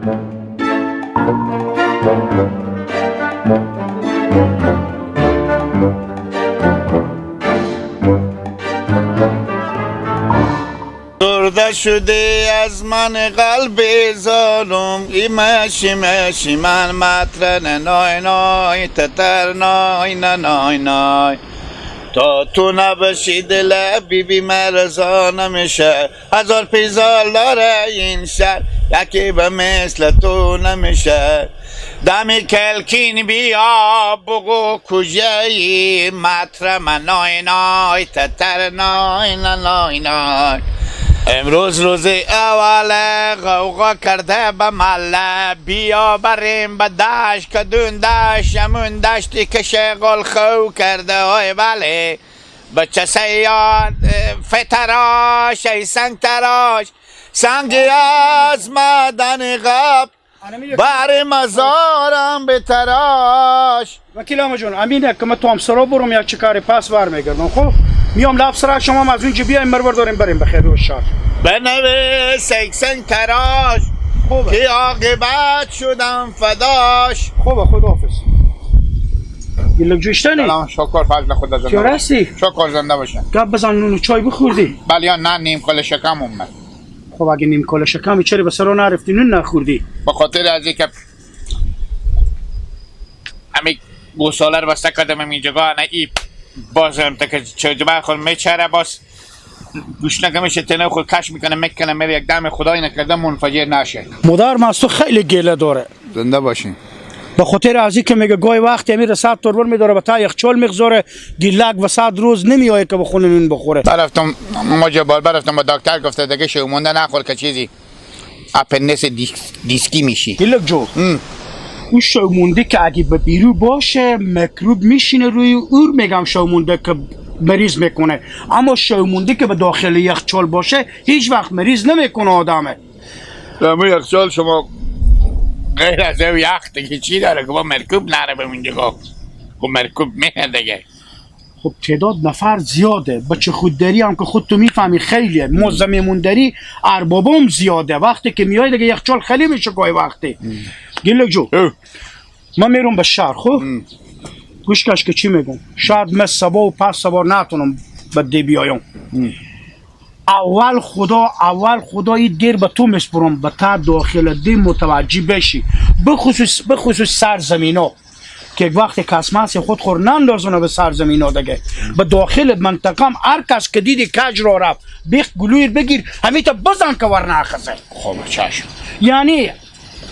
درده شده از من قلب ظالم ای مشی مشی من مطرن نای نای تتر نای نای نای تا تو نباشی دل بیبی مرزا نمیشه هزار پیزال داره این شهر یکی به مثل تو نمیشه دمی کلکین بیا بگو کجایی مطرم نای نای تتر نای نای نای امروز روز اول غوغا کرده به مله بیا بریم به دشت کدون دشت همون دشتی که شغل خو کرده های بله بچه سیاد فتراش ای سنگ تراش سنگی از مدن غب بر مزارم به تراش وکیل آمه جون امینه که من تو هم سرا برم یک چه کاری پس برمیگردم خب میام لب سرا شما از اونجا بیایم مرور داریم بریم بخیر و شاد بنویس ای سنگ تراش خوبه که عاقبت شدم فداش خوبه خداحافظ گلک جوشتنی سلام شکر فضل خدا زنده چرا باشن هستی؟ شکر زنده باشن گپ بزن نون و چای بخوردی؟ بله یا نه نیم کل شکم اومد خب اگه نیم کل شکمی چرا به سرا نرفتی نون نخوردی؟ به خاطر از اینکه همی گوساله رو بسته کردم اینجا نه ای بازم تا که چجبه خود میچره باز گوشنگه میشه تنه خود کش میکنه میکنه میره یک دم خدای نکرده منفجر نشه مادر از تو خیلی گله داره زنده باشین به خاطر از اینکه میگه گاهی وقتی میره 100 تربر میداره به تا یخچال میگذاره گیلک و 100 روز نمیایه که بخونه نون بخوره برفتم مجبال برفتم با دکتر گفته دیگه شومونده نخور که چیزی اپندیس دیسکی میشی گلک جو اون شومونده که اگه به بیرو باشه میکروب میشینه روی اور میگم شومونده که مریض میکنه اما شومونده که به داخل یخچال باشه هیچ وقت مریض نمیکنه آدمه دمو یخچال شما غیر از او یخ دیگه چی داره که با مرکوب نره به اونجا خب مرکوب میه دیگه خب تعداد نفر زیاده بچه خودداری هم که خود تو میفهمی خیلیه موزه میمونداری اربابام زیاده وقتی که میای دیگه یخچال خالی میشه گاهی وقتی گلک جو من میرم به شهر خب گوش کش که چی میگم شاید من سبا و پس سبا نتونم به دی بیایم اول خدایی دیر به تو میسپرم به تا داخل دی متوجه بشی بخصوص سرزمین ها که یک وقت کسماسی خود خور نندازونه به سرزمین ها دیگه به داخل منطقه هم هر کس که دیدی کج را رفت بیخ گلویر بگیر همیتا بزن که ور نخزه خب چشم یعنی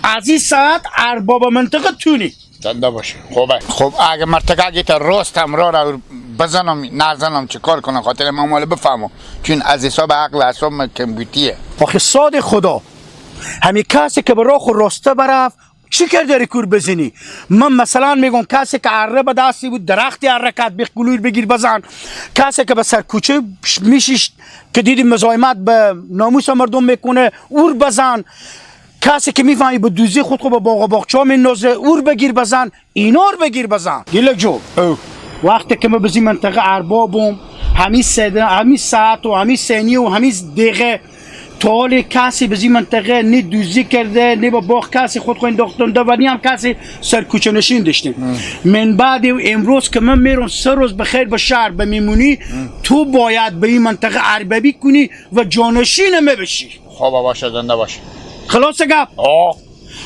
از این ساعت ارباب منطقه تونی زنده باشه خوبه خب اگه مرتقه گیت راستم را بزنم نزنم چه کار کنم خاطر من مال بفهمم چون از حساب عقل حساب کمپیوتیه آخه صاد خدا همین کسی که به راه خود راسته برفت چی کرده ریکور بزنی من مثلا میگم کسی که اره به دستی بود درختی اره کرد بیخ گلویر بگیر بزن کسی که به سر کوچه میشیش که دیدی مزاحمت به ناموس مردم میکنه اور بزن کسی که میفهمی به دوزی خود به باغ و باغچه میندازه اور بگیر بزن اینا رو بگیر بزن گلک جو وقتی که ما بزی منطقه اربابم همین ساعت و همین ثانیه و همین دقیقه طال کسی بزی منطقه نه دوزی کرده نه با باغ کسی خود انداختنده و نه هم کسی سر کوچه نشین داشتیم من بعد امروز که من میرم 3 روز بخیر به شهر بمیمونی تو باید به این منطقه اربابی کنی و جانشین بشی خب باشه زنده باشه خلاص گپ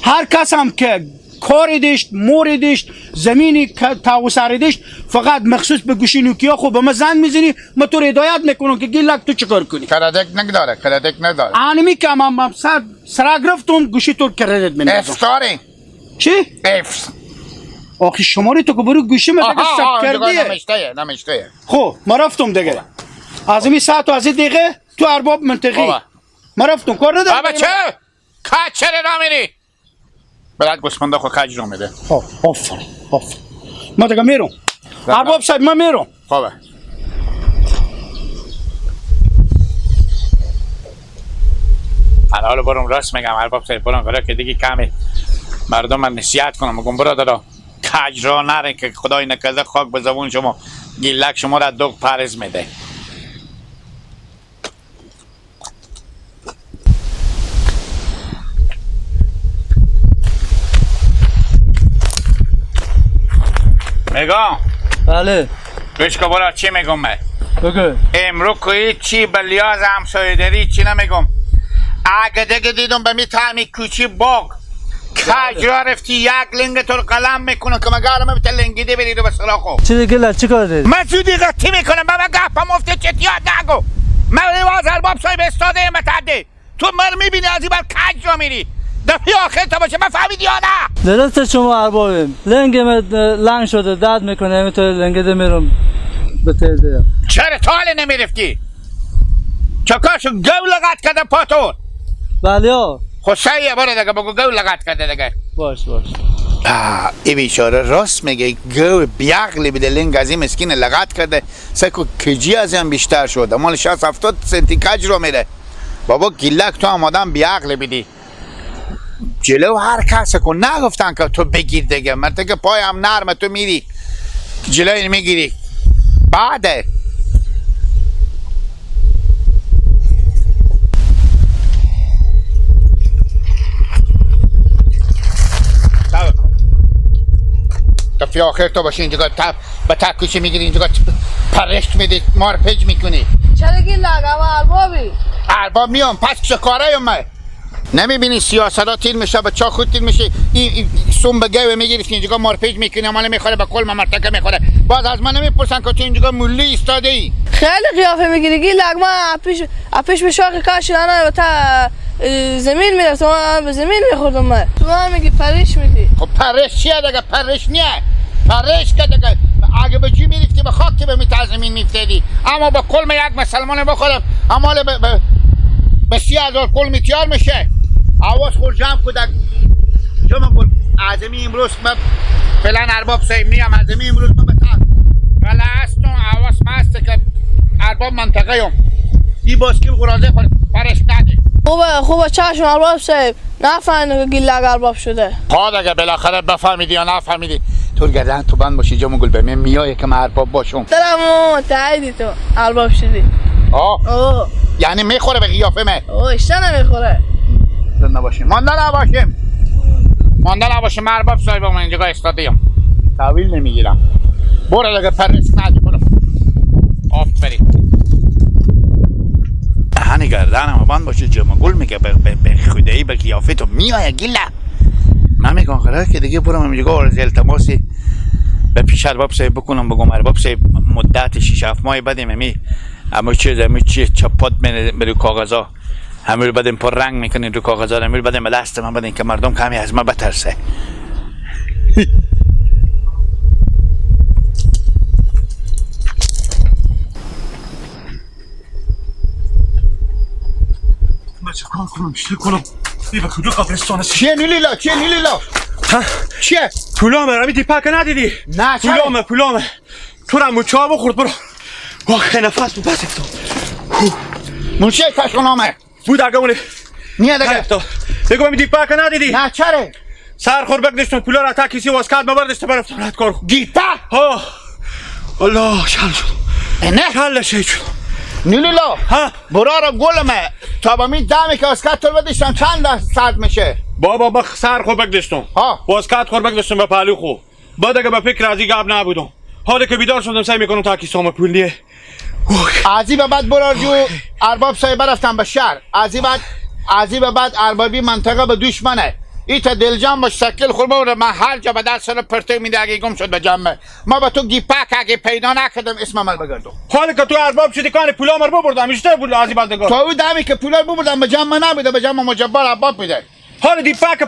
هر کس هم که کاری داشت موری داشت زمینی تاوسری داشت فقط مخصوص به گوشی نوکیا خب به من زنگ میزنی من تو رو هدایت میکنم که گلک تو چیکار کنی کردک نداره آنمی که من سرا گرفتم گوشی تو کردت میندازم افتاری چی افت آخه شماره تو که برو گوشی من دیگه ساب کردیه نمیشته خب ما رفتم دیگه از این ساعت و از این دقیقه تو ارباب منطقی ما رفتم کار ندارم بابا چه کج چرا نمیری برات گوسفندا خو کج رو میده خب آفرین ما دیگه میرم ارباب صاحب من میرم خوبه حالا برم راست میگم ارباب صاحب برم برای که دیگه کمی مردم من نصیحت کنم میگم برادرها کج را نرین که خدای نکرده خاک به زبون شما گیلک شما را دوغ پرز میده نگاه بله گوش که برا چی میگم من بگو امرو که چی به لیاز همسایه داری چی نمیگم اگه دیگه دیدم به می تعمی کوچی باگ کج را رفتی یک لنگ تو قلم میکنه که مگارم بیتا لنگیده برید و به سراخو چی گله چی کار داری؟ من زودی غطی میکنم بابا گفت مفتی چت یاد نگو من رواز ارباب صاحب استاده متعده تو من میبینی از این بر کج را میری دفعه آخر تا باشه من فهمیدی یا نه درست شما اربابیم لنگ لنگ شده درد میکنه میتونه لنگده میرم به تیزه چرا تاله نمیرفتی چکاشو گو لغت کرده پاتون بله ها خوشاییه برو دیگه بگو گو لغت کرده دیگه باش ای بیچاره راست میگه گو بیعقلی بده لنگ از این مسکین لغت کرده سکو کجی از این بیشتر شده مال 60-70 سنتی کج رو میره بابا گیلک تو هم آدم بیعقلی بدی جلو هر کس کو نگفتن که تو بگیر دیگه مرده که پای هم نرمه تو میری جلو این میگیری بعده دفعه آخر تو باشی اینجا به تکوشی میگیری اینجا پرشت میدی مار پج میکنی چرا گیر لگم اربابی ارباب میام پس چه کاره من نمیبینی سیاست ها تیر میشه به چا خود تیر میشه این سوم به گوه میگیرید اینجا مارپیج میکنی مال میخوره به کل مرتکه میخوره باز از من نمیپرسن که تو اینجا مولی ایستاده ای خیلی قیافه میگیری گیر لگم اپیش به شاخ کاشی نانه و تا زمین میرفت من به زمین میخوردم من تو من میگی پریش میدی خب پرش چیه دیگه پرش نیه پرش که دیگه اگه به جی میریفتی به خاک که به میت زمین میفتیدی اما به کل یک مسلمان بخورم اما به 30,000 کل میتیار میشه آواز خور جمع کدک جمع کن عظمی امروز من فعلا ارباب صاحب نیم عظمی امروز من بتا غلستون آواز مسته که ارباب منطقه هم این باسکیل غرازه خورد پرش نده خوبه چشم ارباب صاحب نفهمیدم که گیر لگ ارباب شده ها دیگه بالاخره بفهمیدی یا نفهمیدی تو گردن تو بند باشی جمع گل به من میای که من ارباب باشم دلم متعیدی تو ارباب شدی آه یعنی میخوره به قیافه من اشته نمیخوره مانده نباشیم ارباب صاحب من اینجا استادیم تحویل نمیگیرم برو دیگه پرس نجی برو آفرین دهن گردنم بند باشه جمع گل میگه به خدایی به قیافه تو میای گیله من میگم قرار که دیگه برم اینجا عرض التماسی به پیش ارباب صاحب بکنم بگم ارباب صاحب مدت 6-7 ماه بدیم همه چیز چپات میره کاغذا همه رو بدیم پر رنگ میکنین رو کاغذا همه رو بدیم به دست من بدین که مردم کمی از من بترسه من چه کار کنم چه کنم بیا کجا قبرستان چیه نیلیلا چیه پولامه رمی دیپک ندیدی نه چرا پولامه تو رمو چا بخورد برو واقعا نفس بود بس افتاد موشه تشکنامه بود اگه مونه نیه دیگه افتاد بگو بمی دیپک ندیدی نه چرا سر خور بگدشتون پولا را تا کسی واز کرد مبردشت برفتم رد کار خود دیپک ها الله شل شد نه شل شد نیلیلا ها برا را گلمه تا با می دمی که از کتر بدیشتن چند صد میشه بابا با سر خور بگدشتم ها واز کرد خور بگدشتم به پهلو خو بعد اگه به فکر ازی گاب نبودم حالا که بیدار شدم سعی میکنم تا کیسام پول دیه ازی به بعد برار جو ارباب صاحب رفتن به شهر ازی به بعد اربابی منطقه به دشمنه ایتا دلجم باش شکل خور بوده من هر جا به دست سر پرته میده اگه گم شد به جمعه ما به تو گیپک اگه پیدا نکردم اسم من بگردم حالا که تو ارباب شدی کان پولا مر ببردم اشته بود ازی بندگار تو او دمی که پولار ببردم به جمع نبوده به جمع مجبر ارباب میده حالا دیپک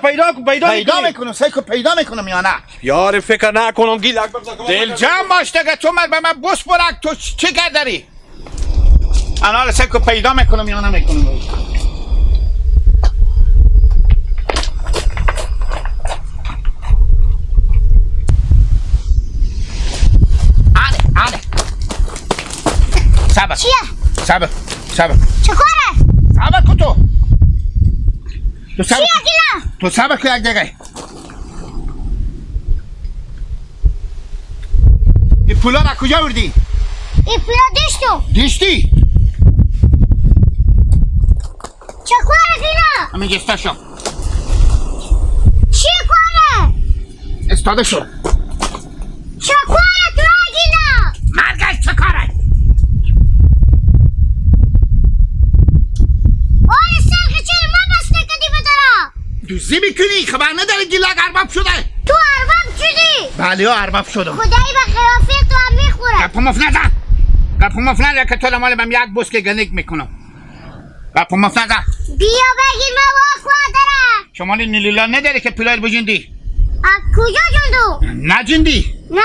پیدا میکنم سیکو پیدا میکنم یا نه یار فکر نکنم گیل اکبر دلجم باش دیگه تو من به من بوس برک تو چی کردی انا سیکو پیدا میکنم یا نمیکنم صبر چیه؟ صبر چه کاره؟ صبر کن تو صبر چیه گیلا؟ تو صبر کن یک دقیقه این پولا را کجا بردی؟ این پولا دیشتی؟ چه کاره گیلا؟ همین جسته شو چیه کاره؟ استاده شو چه کاره؟ دوزی میکنی خبر نداری گیلاک ارباب شده تو ارباب شدی بله ارباب شدم خدایی به خلافه تو هم میخوره گپ مفت نزن گپ مفت نزن که تو مال من یک بسکه گنک میکنم گپ مفت نزن بیا بگیر من واقع دارم شما نیلیلا نداری که پولار بجندی از کجا جندو؟ نه جندی نه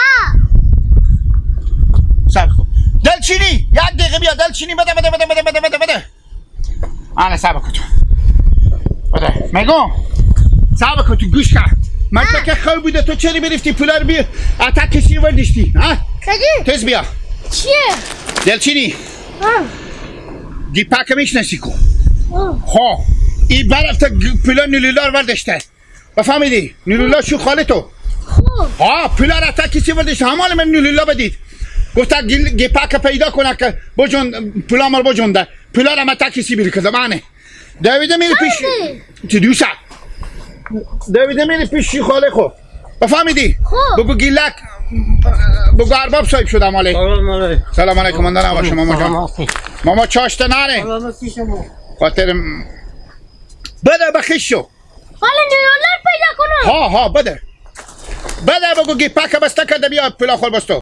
صبر کن دلچینی یک دقیقه بیا دلچینی بده آنه صبر کن تو بده میگم صبر کن تو گوش کن من که خواب بوده تو چری بریفتی پولار بیا اتا کسی وردشتی ها کجا؟ تز بیا چیه؟ دلچینی گیپاک میشنسی کن خب این برفت پولار نیلیلار وردشته بفهمیدی نیلیلا شو خاله تو خوب پولار اتا کسی وردشته همال من نیلیلا بدید گفتا گیپاک پیدا کنه که بجون پولا مر بجونده پولا را متا کسی بیری که زمانه دویده میری پیش چی دوسا دویده میری پیش شی خاله خو بفهمیدی بگو گیلک بگو ارباب صاحب شده مالی سلام علیکم من دارم باشه ماما جان ماما چاشته نره خاطر بده بخیش شو حالا نیرولر پیدا کنم ها بده بگو گیپاک بسته کرده بیا پولا خور بستو